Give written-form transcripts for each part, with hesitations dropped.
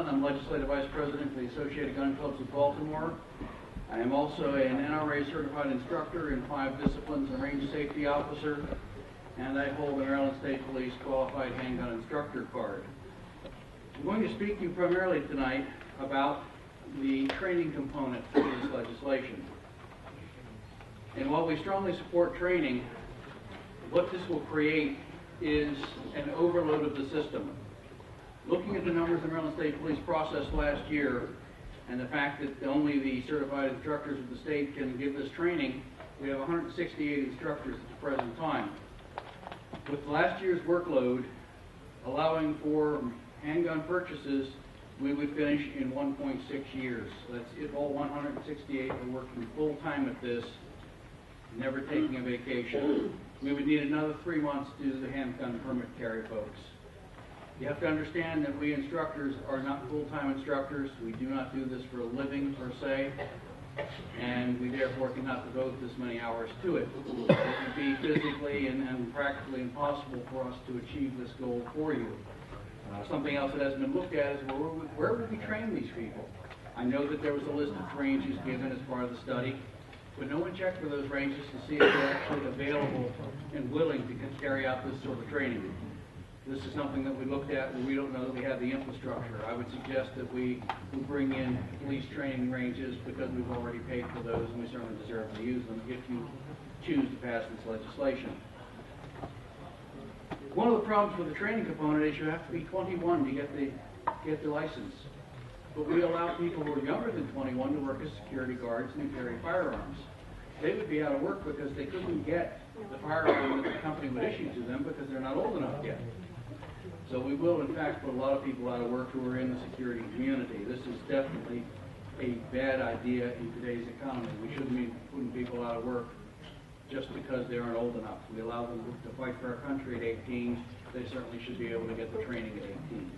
I'm Legislative Vice President for the Associated Gun Clubs of Baltimore. I am also an NRA certified instructor in 5 disciplines and range safety officer, and I hold the Maryland State Police Qualified Handgun Instructor card. I'm going to speak to you primarily tonight about the training component of this legislation. And while we strongly support training, what this will create is an overload of the system. Looking at the numbers the Maryland State Police processed last year, and the fact that only the certified instructors of the state can give this training, we have 168 instructors at the present time. With last year's workload allowing for handgun purchases, we would finish in 1.6 years. So that's if all 168 are working full time at this, never taking a vacation. We would need another 3 months to do the handgun permit carry folks. You have to understand that we instructors are not full-time instructors. We do not do this for a living per se, and we therefore cannot devote this many hours to it. It would be physically and practically impossible for us to achieve this goal for you. Something else that hasn't been looked at is where would we train these people? I know that there was a list of ranges given as part of the study, but no one checked for those ranges to see if they're actually available and willing to carry out this sort of training. This is something that we looked at and we don't know that we have the infrastructure. I would suggest that we bring in police training ranges because we've already paid for those and we certainly deserve to use them if you choose to pass this legislation. One of the problems with the training component is you have to be 21 to get the license. But we allow people who are younger than 21 to work as security guards and carry firearms. They would be out of work because they couldn't get the firearm that the company would issue to them because they're not old enough yet. So we will, in fact, put a lot of people out of work who are in the security community. This is definitely a bad idea in today's economy. We shouldn't be putting people out of work just because they aren't old enough. We allow them to fight for our country at 18. They certainly should be able to get the training at 18.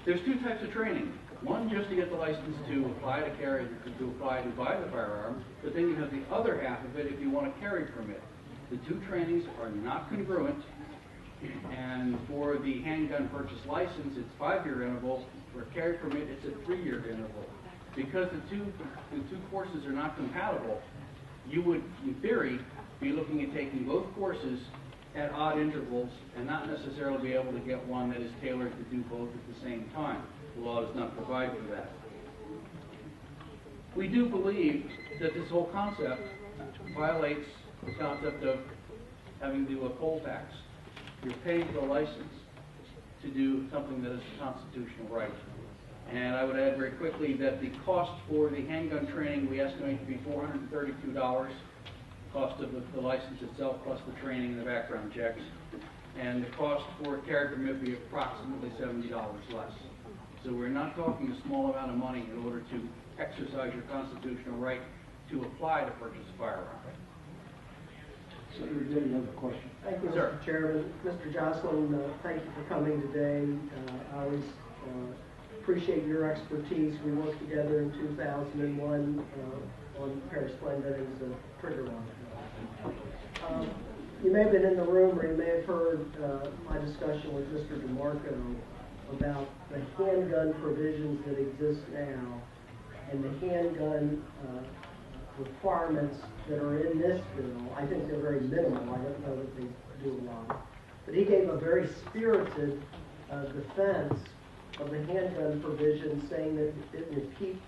There's 2 types of training. One, just to get the license to apply to carry, to apply to buy the firearm, but then you have the other half of it if you want a carry permit. The 2 trainings are not congruent, and for the handgun purchase license, it's 5-year interval. For a carry permit, it's a 3-year interval. Because the two courses are not compatible, you would, in theory, be looking at taking both courses at odd intervals and not necessarily be able to get one that is tailored to do both at the same time. The law does not provide for that. We do believe that this whole concept violates the concept of having to do a poll tax. You're paying for a license to do something that is a constitutional right. And I would add very quickly that the cost for the handgun training we estimate to be $432, cost of the license itself plus the training and the background checks. And the cost for a carry permit would be approximately $70 less. So we're not talking a small amount of money in order to exercise your constitutional right to apply to purchase a firearm. Senator Day, you have a question. Thank you, Sir. Mr. Chairman. Mr. Jocelyn, thank you for coming today. I always appreciate your expertise. We worked together in 2001 on Paris Plan that is a trigger one. You may have been in the room or you may have heard my discussion with Mr. DeMarco about the handgun provisions that exist now and the handgun requirements that are in this bill. I think they're very minimal. I don't know that they do a lot. But he gave a very spirited defense of the handgun provision, saying that it would keep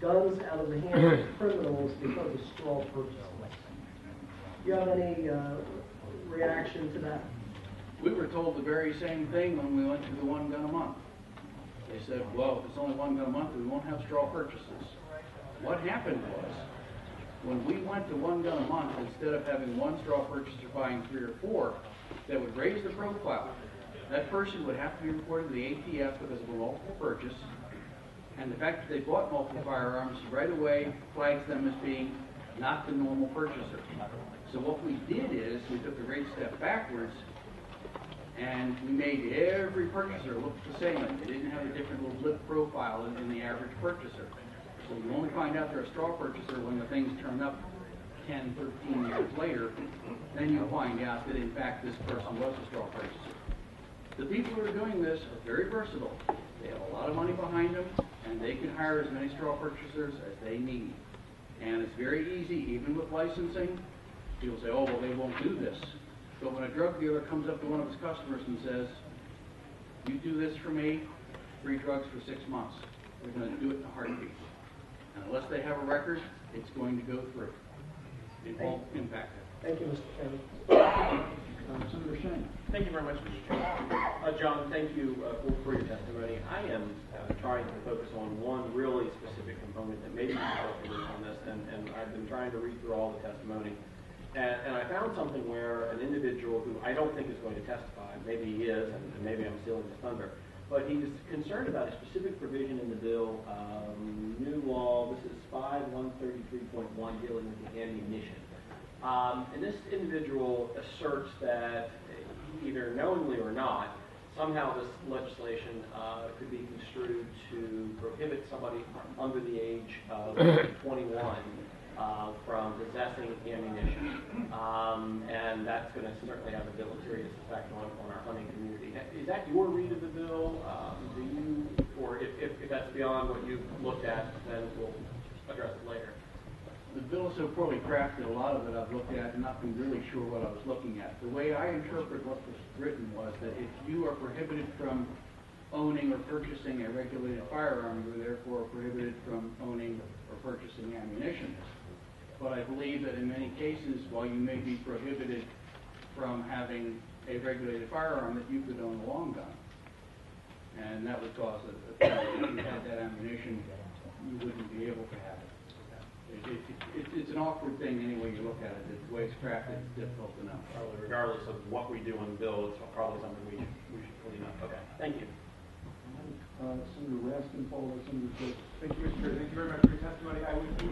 guns out of the hands of criminals because of straw purchases. Do you have any reaction to that? We were told the very same thing when we went to the 1 gun a month. They said, well, if it's only 1 gun a month, we won't have straw purchases. What happened was, when we went to 1 gun a month, instead of having 1 straw purchaser buying 3 or 4, that would raise the profile. That person would have to be reported to the ATF because of a multiple purchase, and the fact that they bought multiple firearms right away flags them as being not the normal purchaser. So what we did is, we took a great step backwards, and we made every purchaser look the same. They didn't have a different little lip profile in the average purchaser. So you only find out they're a straw purchaser when the things turn up 10, 13 years later. Then you find out that in fact this person was a straw purchaser. The people who are doing this are very versatile. They have a lot of money behind them, and they can hire as many straw purchasers as they need. And it's very easy, even with licensing. People say, oh, well, they won't do this. But when a drug dealer comes up to one of his customers and says, you do this for me, free drugs for 6 months, they're going to do it in a heartbeat. And unless they have a record, it's going to go through. It won't impact it. Thank you, Mr. Chairman. Senator Shane. Thank you very much, Mr. Chairman. John, thank you for your testimony. I am trying to focus on one really specific component that maybe you can on this, and I've been trying to read through all the testimony. And I found something where an individual who I don't think is going to testify, maybe he is, and maybe I'm stealing his thunder, but he was concerned about a specific provision in the bill, new law, this is 5133.1, dealing with the ammunition. And this individual asserts that either knowingly or not, somehow this legislation could be construed to prohibit somebody under the age of 21 from possessing ammunition. And that's going to certainly have a deleterious effect on our hunting community. Is that your read of the bill? Do you, or if that's beyond what you've looked at, then we'll address it later. The bill is so poorly crafted, a lot of it I've looked at and not been really sure what I was looking at. The way I interpret what was written was that if you are prohibited from owning or purchasing a regulated firearm, you are therefore prohibited from owning or purchasing ammunition. But I believe that in many cases, while you may be prohibited from having a regulated firearm, that you could own a long gun. And that would cause if you had that ammunition, you wouldn't be able to have it. It's an awkward thing any way you look at it. The way it's crafted, it's difficult to know. Probably regardless of what we do on the bill, it's probably something we should clean up. Okay, thank you. Senator Raskin, followed by Senator Cook. Thank you, Mr. Chair. Thank you very much for your testimony.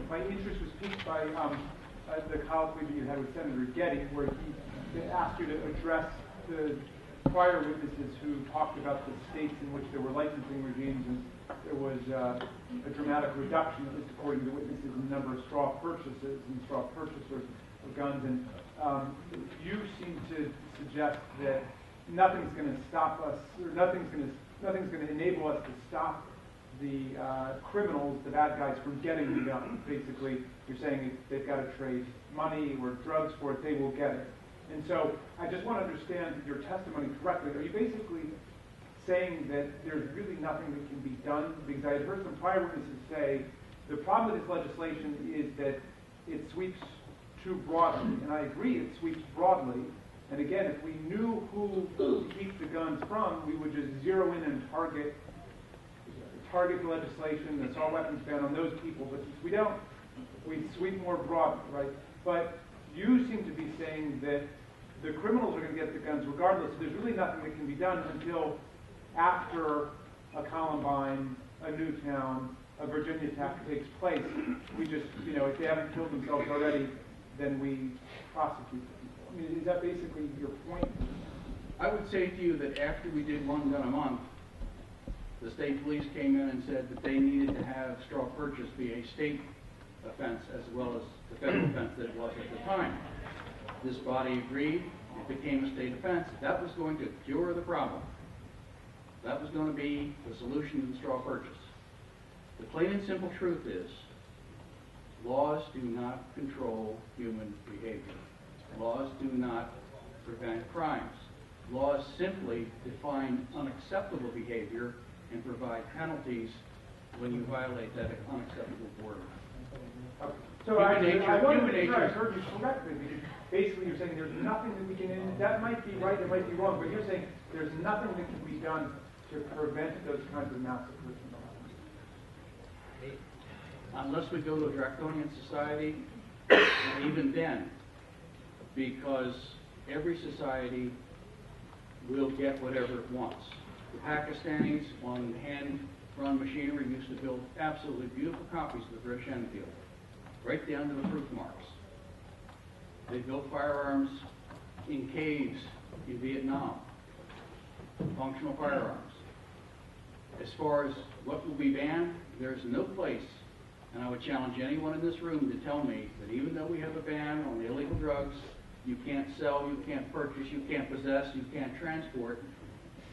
My interest was piqued by the colloquy that you had with Senator Getty, where he asked you to address the prior witnesses who talked about the states in which there were licensing regimes, and there was a dramatic reduction, at least according to the witnesses, in the number of straw purchases and straw purchasers of guns. And you seem to suggest that nothing's going to stop us, or nothing's going to enable us to stop the criminals, the bad guys, from getting the gun. Basically, you're saying if they've got to trade money or drugs for it, they will get it. And so I just want to understand your testimony correctly. Are you basically saying that there's really nothing that can be done? Because I had heard some prior witnesses say the problem with this legislation is that it sweeps too broadly. And I agree, it sweeps broadly. And again, if we knew who to keep the guns from, we would just zero in and target the legislation, the assault weapons ban on those people. But since we don't, we sweep more broadly, right? But you seem to be saying that the criminals are going to get the guns regardless. So there's really nothing that can be done until after a Columbine, a Newtown, a Virginia attack takes place. We just, if they haven't killed themselves already, then we prosecute the people. I mean, is that basically your point? I would say to you that after we did one gun a month, the state police came in and said that they needed to have straw purchase be a state offense as well as the federal offense that it was at the time. This body agreed, it became a state offense. That was going to cure the problem. That was going to be the solution to the straw purchase. The plain and simple truth is, laws do not control human behavior. Laws do not prevent crimes. Laws simply define unacceptable behavior and provide penalties when you violate that unacceptable border. So I want to make sure I heard you correctly, because basically you're saying there's nothing that we can, and that might be right, it might be wrong, but you're saying there's nothing that can be done to prevent those kinds of massacres from happening. Unless we go to a draconian society, even then, because every society will get whatever it wants. The Pakistanis on hand-run machinery used to build absolutely beautiful copies of the British Enfield, right down to the proof marks. They built firearms in caves in Vietnam, functional firearms. As far as what will be banned, there's no place, and I would challenge anyone in this room to tell me that even though we have a ban on the illegal drugs, you can't sell, you can't purchase, you can't possess, you can't transport,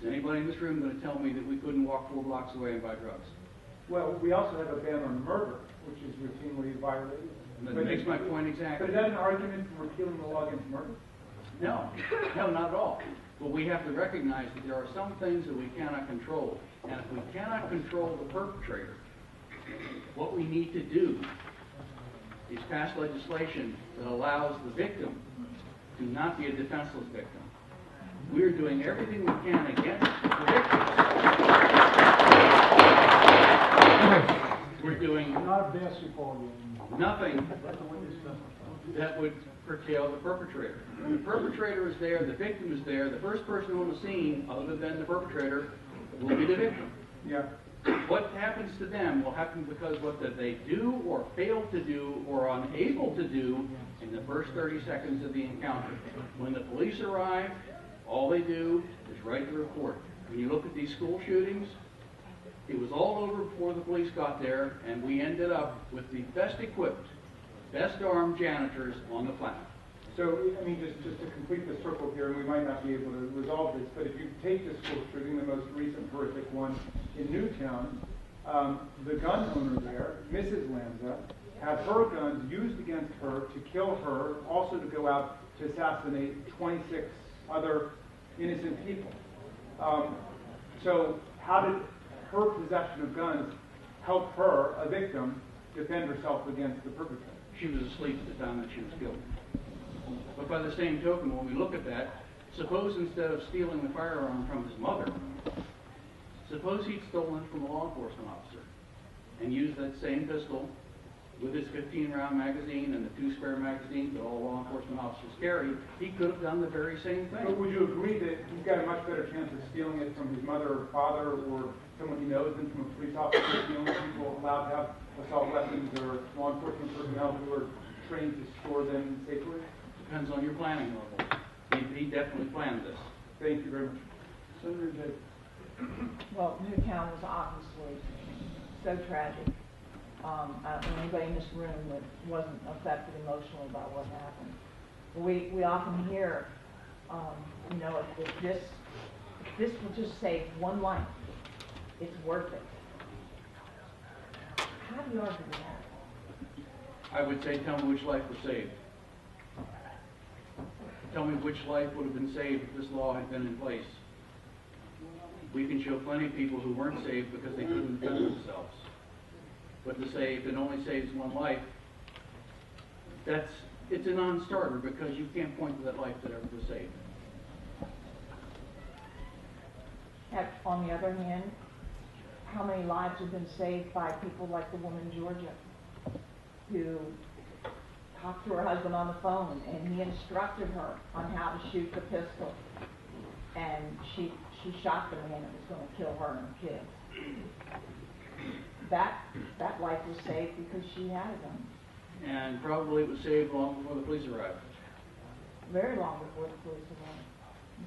Is anybody in this room going to tell me that we couldn't walk 4 blocks away and buy drugs? Well, we also have a ban on murder, which is routinely violated. That makes my point exactly. But is that an argument for repealing the law against murder? No, no, not at all. But we have to recognize that there are some things that we cannot control. And if we cannot control the perpetrator, what we need to do is pass legislation that allows the victim to not be a defenseless victim. We're doing everything we can against the victims. We're doing Not a basketball game. nothing that would curtail the perpetrator. When the perpetrator is there, the victim is there, the first person on the scene, other than the perpetrator, will be the victim. Yeah. What happens to them will happen because what they do or fail to do or are unable to do in the first 30 seconds of the encounter. When the police arrive, all they do is write the report. When you look at these school shootings, it was all over before the police got there, and we ended up with the best equipped, best armed janitors on the planet. So, I mean, just to complete the circle here, and we might not be able to resolve this, but if you take the school shooting, the most recent horrific one in Newtown, the gun owner there, Mrs. Lanza, had her guns used against her to kill her, also to go out to assassinate 26 other innocent people. So how did her possession of guns help her, a victim, defend herself against the perpetrator? She was asleep at the time that she was killed. But by the same token, when we look at that, suppose instead of stealing the firearm from his mother, suppose he'd stolen it from a law enforcement officer and used that same pistol with his 15-round magazine and the 2 spare magazines that all law enforcement officers carry. He could have done the very same But thing. would you agree that he's got a much better chance of stealing it from his mother or father or someone he knows than from a police officer? The only people allowed to have assault weapons or law enforcement personnel who are trained to store them safely? Depends on your planning level. He definitely planned this. Thank you very much. Senator Jay. Well, Newtown was obviously so tragic. I don't know anybody in this room that wasn't affected emotionally by what happened. We often hear, you know, if this will just save one life, it's worth it. How do you argue with that? I would say, tell me which life was saved. Tell me which life would have been saved if this law had been in place. We can show plenty of people who weren't saved because they couldn't defend themselves. But to say if it only saves one life, it's a non-starter because you can't point to that life that ever was saved. On the other hand, how many lives have been saved by people like the woman in Georgia who talked to her husband on the phone and he instructed her on how to shoot the pistol, and she shot the man that was going to kill her and her kids. That life was saved because she had a gun. And probably it was saved long before the police arrived. Very long before the police arrived.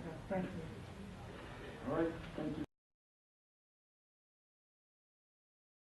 Okay, thank you. All right, thank you.